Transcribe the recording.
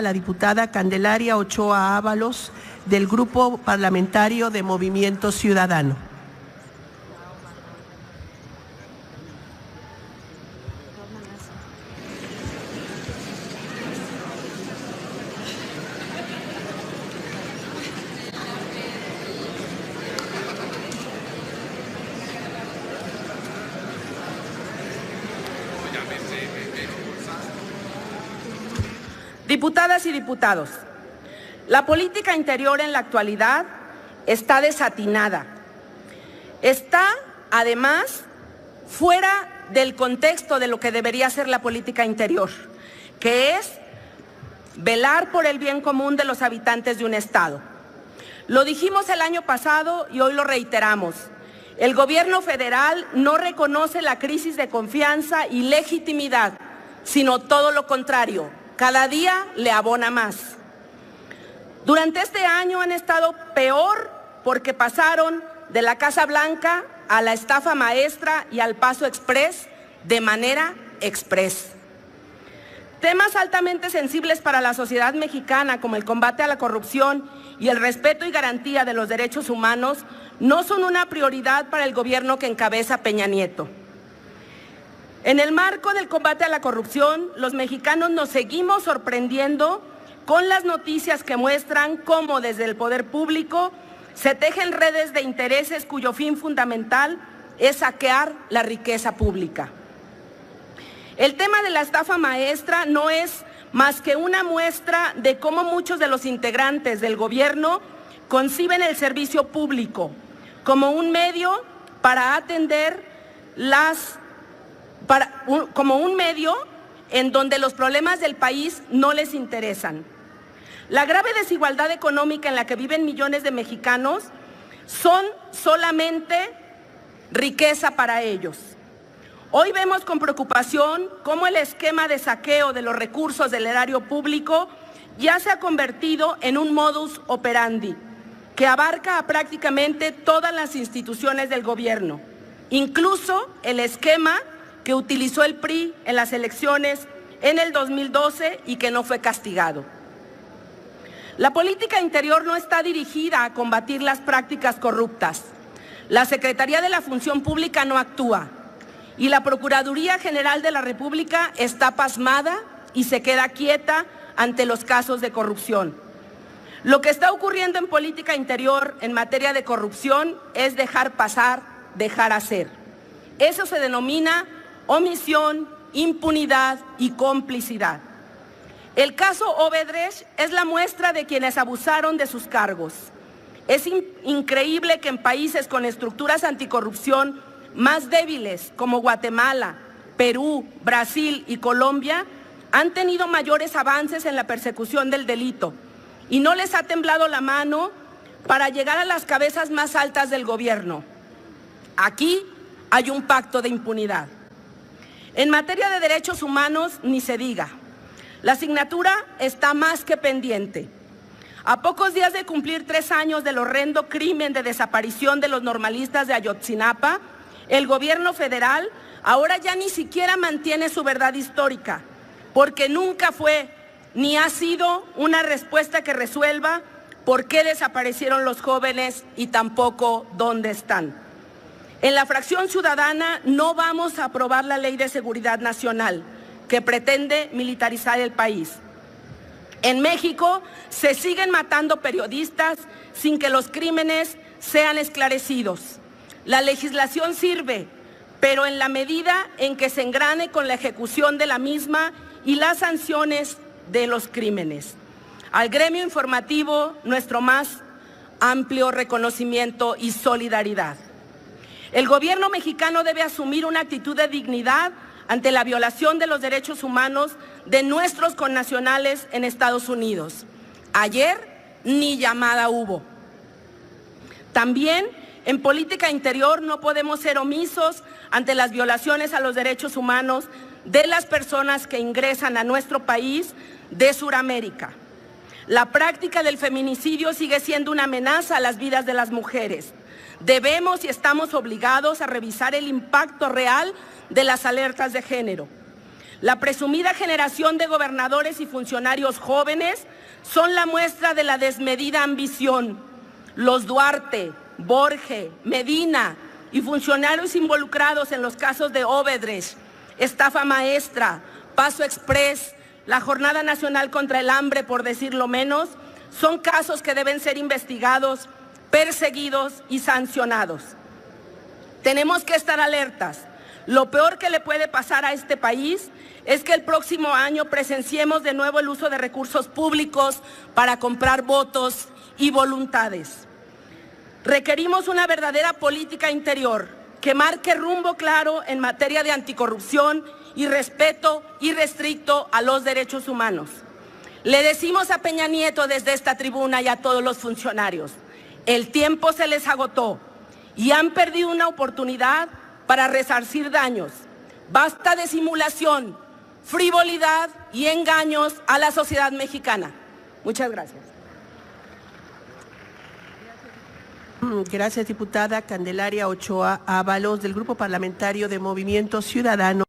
la diputada Candelaria Ochoa Ábalos, del Grupo Parlamentario de Movimiento Ciudadano. Diputadas y diputados, la política interior en la actualidad está desatinada. Está, además, fuera del contexto de lo que debería ser la política interior, que es velar por el bien común de los habitantes de un Estado. Lo dijimos el año pasado y hoy lo reiteramos. El gobierno federal no reconoce la crisis de confianza y legitimidad, sino todo lo contrario. Cada día le abona más. Durante este año han estado peor porque pasaron de la Casa Blanca a la estafa maestra y al paso express de manera express. Temas altamente sensibles para la sociedad mexicana, como el combate a la corrupción y el respeto y garantía de los derechos humanos, no son una prioridad para el gobierno que encabeza Peña Nieto. En el marco del combate a la corrupción, los mexicanos nos seguimos sorprendiendo con las noticias que muestran cómo desde el poder público se tejen redes de intereses cuyo fin fundamental es saquear la riqueza pública. El tema de la estafa maestra no es más que una muestra de cómo muchos de los integrantes del gobierno conciben el servicio público como un medio para atender como un medio en donde los problemas del país no les interesan. La grave desigualdad económica en la que viven millones de mexicanos son solamente riqueza para ellos. Hoy vemos con preocupación cómo el esquema de saqueo de los recursos del erario público ya se ha convertido en un modus operandi que abarca a prácticamente todas las instituciones del gobierno, incluso el esquema que utilizó el PRI en las elecciones en el 2012 y que no fue castigado. La política interior no está dirigida a combatir las prácticas corruptas. La Secretaría de la Función Pública no actúa y la Procuraduría General de la República está pasmada y se queda quieta ante los casos de corrupción. Lo que está ocurriendo en política interior en materia de corrupción es dejar pasar, dejar hacer. Eso se denomina omisión, impunidad y complicidad. El caso Odebrecht es la muestra de quienes abusaron de sus cargos. Es increíble que en países con estructuras anticorrupción más débiles como Guatemala, Perú, Brasil y Colombia han tenido mayores avances en la persecución del delito y no les ha temblado la mano para llegar a las cabezas más altas del gobierno. Aquí hay un pacto de impunidad. En materia de derechos humanos, ni se diga. La asignatura está más que pendiente. A pocos días de cumplir 3 años del horrendo crimen de desaparición de los normalistas de Ayotzinapa, el gobierno federal ahora ya ni siquiera mantiene su verdad histórica, porque nunca fue ni ha sido una respuesta que resuelva por qué desaparecieron los jóvenes y tampoco dónde están. En la fracción ciudadana no vamos a aprobar la Ley de Seguridad Nacional, que pretende militarizar el país. En México se siguen matando periodistas sin que los crímenes sean esclarecidos. La legislación sirve, pero en la medida en que se engrane con la ejecución de la misma y las sanciones de los crímenes. Al gremio informativo, nuestro más amplio reconocimiento y solidaridad. El gobierno mexicano debe asumir una actitud de dignidad ante la violación de los derechos humanos de nuestros connacionales en Estados Unidos. Ayer ni llamada hubo. También en política interior no podemos ser omisos ante las violaciones a los derechos humanos de las personas que ingresan a nuestro país de Sudamérica. La práctica del feminicidio sigue siendo una amenaza a las vidas de las mujeres. Debemos y estamos obligados a revisar el impacto real de las alertas de género. La presumida generación de gobernadores y funcionarios jóvenes son la muestra de la desmedida ambición. Los Duarte, Borge, Medina y funcionarios involucrados en los casos de Odebrecht, estafa maestra, Paso Express, la Jornada Nacional contra el Hambre, por decirlo menos, son casos que deben ser investigados, perseguidos y sancionados. Tenemos que estar alertas. Lo peor que le puede pasar a este país es que el próximo año presenciemos de nuevo el uso de recursos públicos para comprar votos y voluntades. Requerimos una verdadera política interior que marque rumbo claro en materia de anticorrupción y respeto irrestricto a los derechos humanos. Le decimos a Peña Nieto desde esta tribuna y a todos los funcionarios, el tiempo se les agotó y han perdido una oportunidad para resarcir daños. Basta de simulación, frivolidad y engaños a la sociedad mexicana. Muchas gracias. Gracias, diputada Candelaria Ochoa Ábalos, del Grupo Parlamentario de Movimiento Ciudadano.